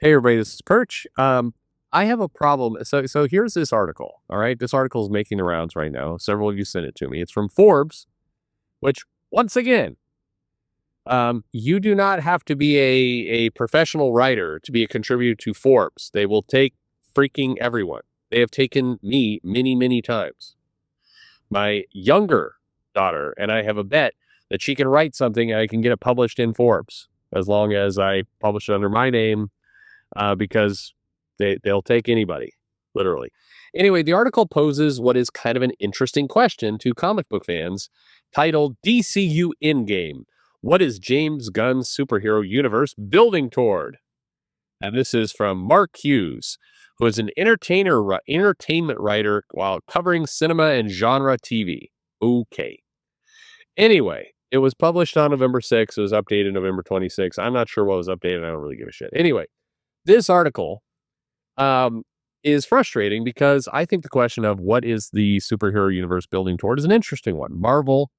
Hey everybody, this is Perch. I have a problem. So here's this article. All right, this article is making the rounds right now. Several of you sent it to me. It's from Forbes, which once again, you do not have to be a professional writer to be a contributor to Forbes. They will take freaking everyone. They have taken me many times. My younger daughter and I have a bet that she can write something and I can get it published in Forbes as long as I publish it under my name. Because they'll take anybody, literally. Anyway, the article poses what is kind of an interesting question to comic book fans, titled DCU Endgame. What is James Gunn's superhero universe building toward? And this is from Mark Hughes, who is an entertainment writer while covering cinema and genre TV. Okay. Anyway, it was published on November 6th. It was updated November 26th. I'm not sure what was updated. I don't really give a shit. Anyway, this article is frustrating because I think the question of what is the superhero universe building toward is an interesting one. Marvel,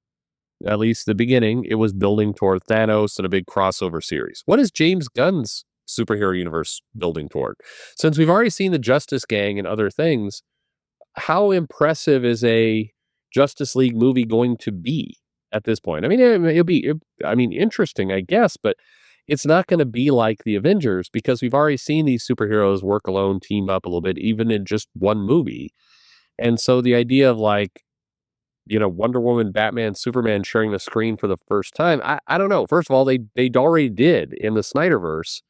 at least the beginning, it was building toward Thanos and a big crossover series. What is James Gunn's superhero universe building toward? Since we've already seen the Justice Gang and other things, how impressive is a Justice League movie going to be at this point? I mean, it'll be interesting, I guess, but it's not going to be like the Avengers because we've already seen these superheroes work alone, team up a little bit, even in just one movie. And so the idea of Wonder Woman, Batman, Superman sharing the screen for the first time, I don't know. First of all, they already did in the Snyderverse.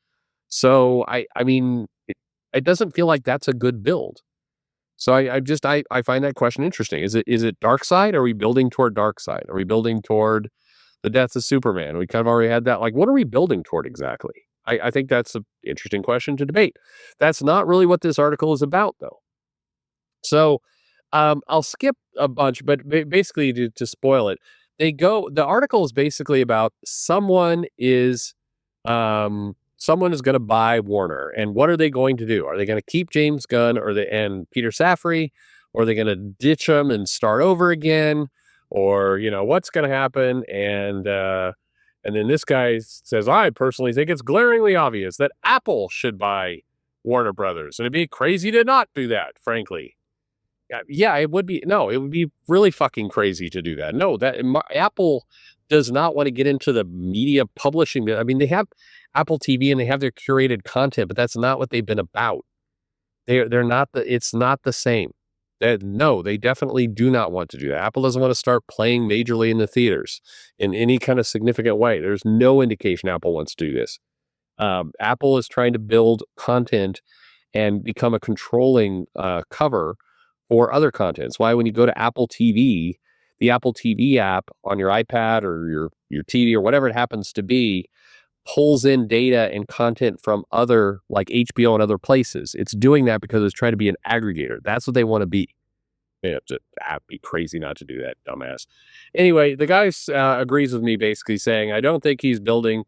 So it doesn't feel like that's a good build. So I find that question interesting. Is it Darkseid? Are we building toward Darkseid? Are we building toward the death of Superman? We kind of already had that. Like, what are we building toward exactly? I think that's an interesting question to debate. That's not really what this article is about, though. So I'll skip a bunch, but basically to spoil it, the article is basically about someone is going to buy Warner, and what are they going to do? Are they going to keep James Gunn and Peter Safran, or are they going to ditch them and start over again? Or, what's going to happen? And then this guy says, I personally think it's glaringly obvious that Apple should buy Warner Brothers. And it'd be crazy to not do that, frankly. Yeah, it would be. No, it would be really fucking crazy to do that. No, Apple does not want to get into the media publishing. I mean, they have Apple TV and they have their curated content, but that's not what they've been about. They're not it's not the same. No, they definitely do not want to do that. Apple doesn't want to start playing majorly in the theaters in any kind of significant way. There's no indication Apple wants to do this. Apple is trying to build content and become a controlling cover for other content. It's why when you go to Apple TV, the Apple TV app on your iPad or your TV or whatever it happens to be, pulls in data and content from other, like HBO and other places. It's doing that because it's trying to be an aggregator. That's what they want to be. It'd be crazy not to do that, dumbass. Anyway, the guy agrees with me, basically saying, I don't think he's building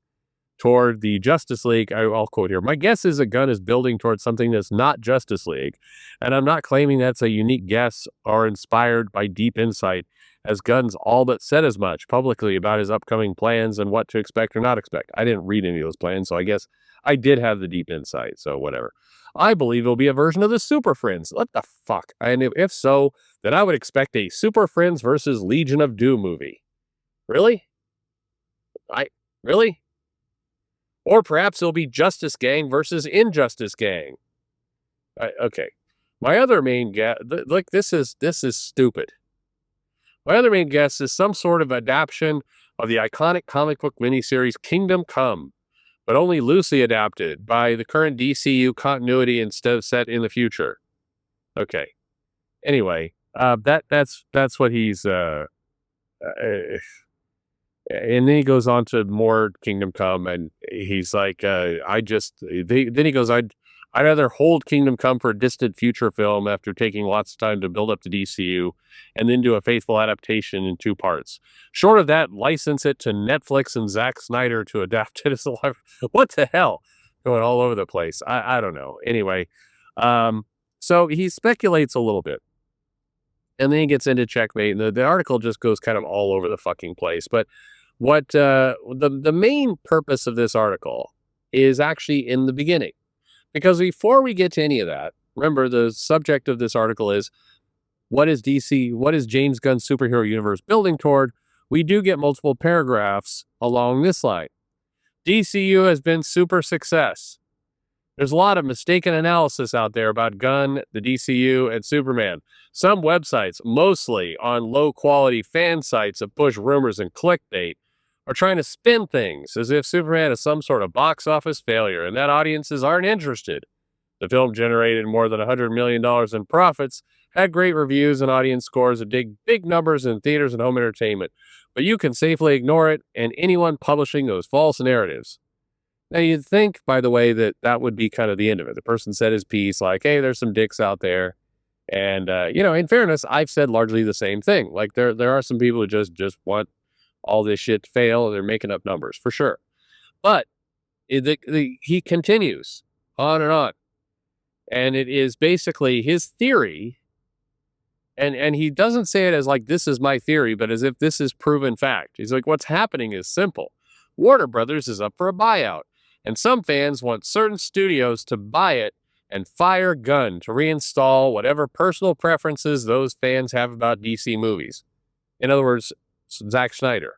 toward the Justice League. I'll quote here. My guess is a Gunn is building towards something that's not Justice League. And I'm not claiming that's a unique guess or inspired by deep insight, as Gunn's all but said as much publicly about his upcoming plans and what to expect or not expect. I didn't read any of those plans, so I guess I did have the deep insight, so whatever. I believe it'll be a version of the Super Friends. What the fuck? And if so, then I would expect a Super Friends versus Legion of Doom movie. Really? Really? Or perhaps it'll be Justice Gang versus Injustice Gang. Okay. My other main guess, this is stupid. My other main guess is some sort of adaptation of the iconic comic book miniseries Kingdom Come, but only loosely adapted by the current DCU continuity instead of set in the future. Okay. Anyway, that's what he's and then he goes on to more Kingdom Come, and he's like, then he goes, I'd rather hold Kingdom Come for a distant future film after taking lots of time to build up the DCU and then do a faithful adaptation in 2 parts. Short of that, license it to Netflix and Zack Snyder to adapt it as a live. What the hell? Going all over the place. I don't know. Anyway, so he speculates a little bit. And then he gets into Checkmate, and the article just goes kind of all over the fucking place. But what the main purpose of this article is actually in the beginning. Because before we get to any of that, remember the subject of this article is what is James Gunn's superhero universe building toward? We do get multiple paragraphs along this line. DCU has been super success. There's a lot of mistaken analysis out there about Gunn, the DCU, and Superman. Some websites, mostly on low quality fan sites that push rumors and clickbait, are trying to spin things as if Superman is some sort of box office failure and that audiences aren't interested. The film generated more than $100 million in profits, had great reviews and audience scores that dig big numbers in theaters and home entertainment, but you can safely ignore it and anyone publishing those false narratives. Now, you'd think, by the way, that that would be kind of the end of it. The person said his piece, like, hey, there's some dicks out there. And, in fairness, I've said largely the same thing. Like, there are some people who just want all this shit to fail, and they're making up numbers, for sure. But he continues on and on. And it is basically his theory. And he doesn't say it as like, this is my theory, but as if this is proven fact. He's like, what's happening is simple. Warner Brothers is up for a buyout. And some fans want certain studios to buy it and fire Gunn to reinstall whatever personal preferences those fans have about DC movies. In other words, Zack Snyder.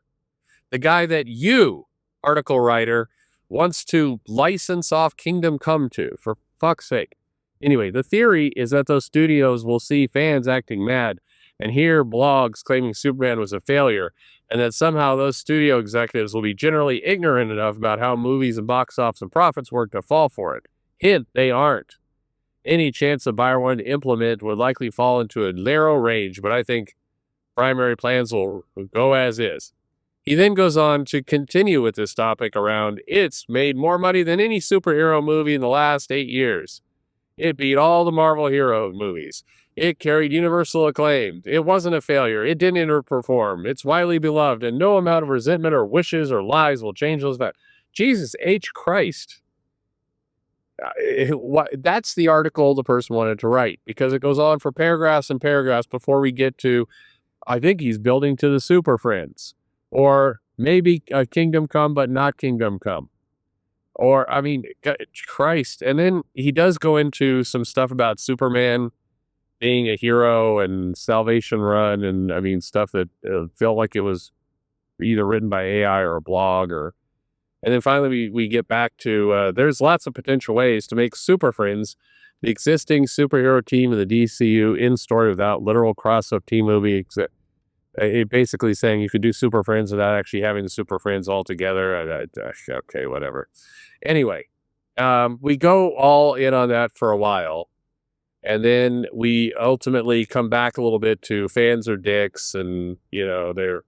The guy that you, article writer, wants to license off Kingdom Come to, for fuck's sake. Anyway, the theory is that those studios will see fans acting mad and hear blogs claiming Superman was a failure, and that somehow those studio executives will be generally ignorant enough about how movies and box office and profits work to fall for it. Hint, they aren't. Any chance the buyer wanted to implement would likely fall into a narrow range, but I think primary plans will go as is. He then goes on to continue with this topic around it's made more money than any superhero movie in the last 8 years. It beat all the Marvel hero movies. It carried universal acclaim. It wasn't a failure. It didn't underperform. It's widely beloved, and no amount of resentment or wishes or lies will change those facts. Jesus H. Christ. That's the article the person wanted to write, because it goes on for paragraphs and paragraphs before we get to, I think he's building to the Super Friends. Or maybe Kingdom Come, but not Kingdom Come. Or, I mean, Christ. And then he does go into some stuff about Superman being a hero and Salvation Run, and I mean, stuff that felt like it was either written by AI or a blog. And then finally we get back to there's lots of potential ways to make Super Friends the existing superhero team of the DCU in story without literal cross-up team movie. It basically saying you could do Super Friends without actually having the Super Friends all together. Okay, whatever. Anyway, we go all in on that for a while. And then we ultimately come back a little bit to fans are dicks and, they're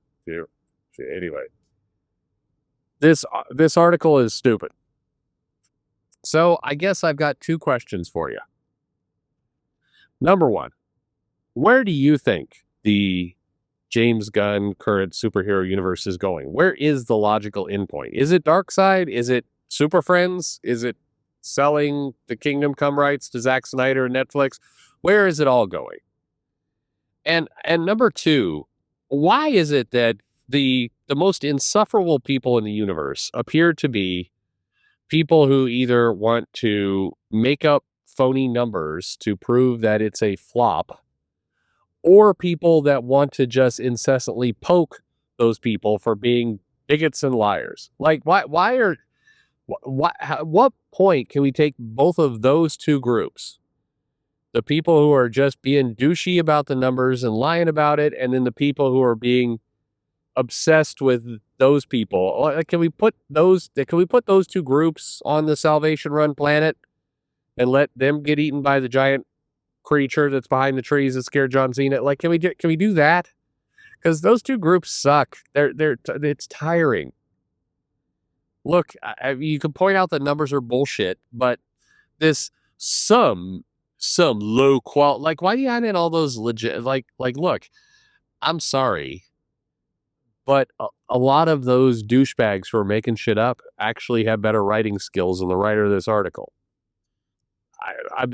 anyway. This article is stupid. So I guess I've got two questions for you. Number one, where do you think the James Gunn current superhero universe is going? Where is the logical endpoint? Is it Darkseid? Is it Super Friends? Is it selling the Kingdom Come rights to Zack Snyder and Netflix? Where is it all going? And number two, why is it that the most insufferable people in the universe appear to be people who either want to make up phony numbers to prove that it's a flop, or people that want to just incessantly poke those people for being bigots and liars? Like, what point can we take both of those two groups? The people who are just being douchey about the numbers and lying about it, and then the people who are being obsessed with those people. Can we put those two groups on the Salvation Run planet and let them get eaten by the giant creature that's behind the trees that scared John Cena? Like, can we do that? Because those two groups suck. It's tiring. Look, you can point out that numbers are bullshit, but this some low quality, like, why do you add in all those legit, like, look, I'm sorry, but a lot of those douchebags who are making shit up actually have better writing skills than the writer of this article.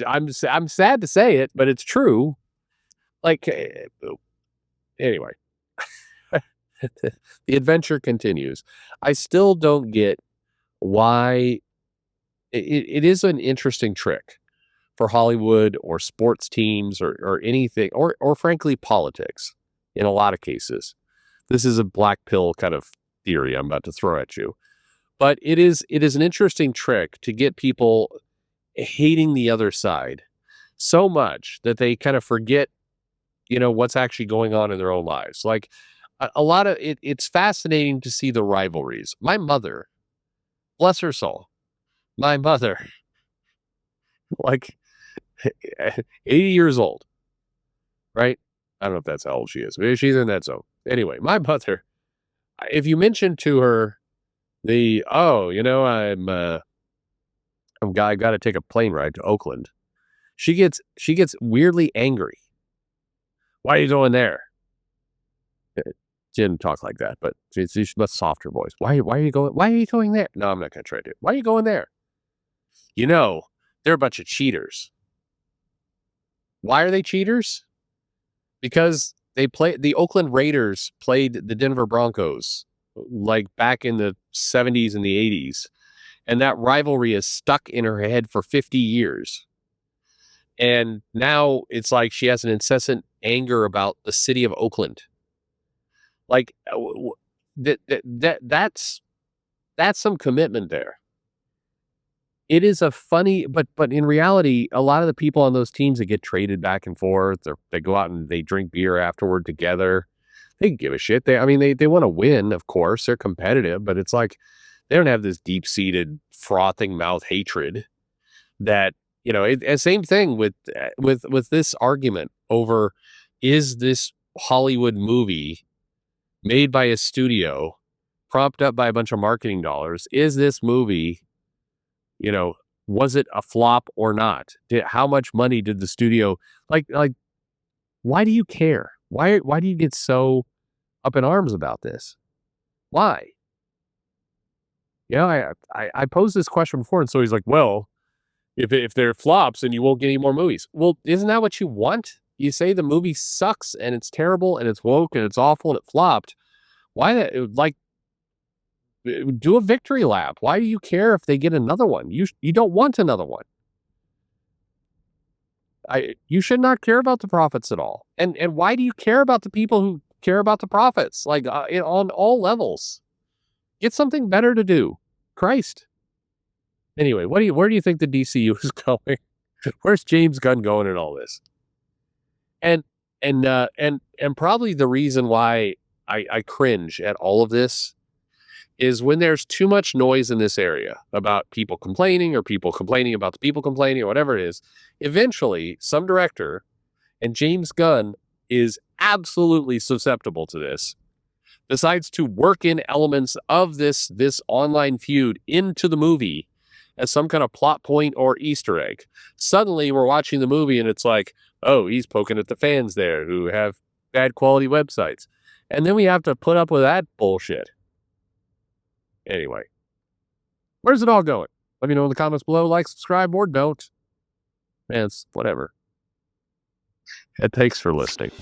I'm sad to say it, but it's true. Like, anyway, the adventure continues. I still don't get why it is an interesting trick for Hollywood or sports teams or anything, or frankly, politics in a lot of cases. This is a black pill kind of theory I'm about to throw at you. But it is an interesting trick to get people hating the other side so much that they kind of forget, what's actually going on in their own lives. Like a lot of it's fascinating to see the rivalries. My mother, bless her soul, my mother, like 80 years old, right? I don't know if that's how old she is. Maybe she's in that zone. Anyway, my mother, if you mention to her I got to take a plane ride to Oakland, she gets weirdly angry. Why are you going there? She didn't talk like that, but she's much softer voice. Why are you going? Why are you going there? No, I'm not going to try to. Why are you going there? They're a bunch of cheaters. Why are they cheaters? Because the Oakland Raiders played the Denver Broncos like back in the 70s and the 80s. And that rivalry is stuck in her head for 50 years. And now it's like she has an incessant anger about the city of Oakland. Like that's some commitment there. It is a funny, but in reality, a lot of the people on those teams that get traded back and forth, they go out and they drink beer afterward together. They give a shit. They want to win, of course. They're competitive, but it's like they don't have this deep-seated frothing mouth hatred that, same thing with this argument over, is this Hollywood movie made by a studio, propped up by a bunch of marketing dollars? Is this movie, was it a flop or not? How much money did the studio, like, why do you care? Why do you get so up in arms about this? Why? I posed this question before, and so he's like, well, if they're flops, then you won't get any more movies. Well, isn't that what you want? You say the movie sucks, and it's terrible, and it's woke, and it's awful, and it flopped. Why that? Like, do a victory lap. Why do you care if they get another one? You don't want another one. You should not care about the profits at all. And why do you care about the people who care about the profits? Like, on all levels, get something better to do. Christ. Anyway, where do you think the DCU is going? Where's James Gunn going in all this? And probably the reason why I cringe at all of this is when there's too much noise in this area about people complaining or people complaining about the people complaining or whatever it is. Eventually, some director, and James Gunn is absolutely susceptible to this, decides to work in elements of this online feud into the movie as some kind of plot point or Easter egg. Suddenly, we're watching the movie and it's like, oh, he's poking at the fans there who have bad quality websites. And then we have to put up with that bullshit. Anyway, where's it all going? Let me know in the comments below. Like, subscribe, or don't. Man, it's whatever. And thanks for listening.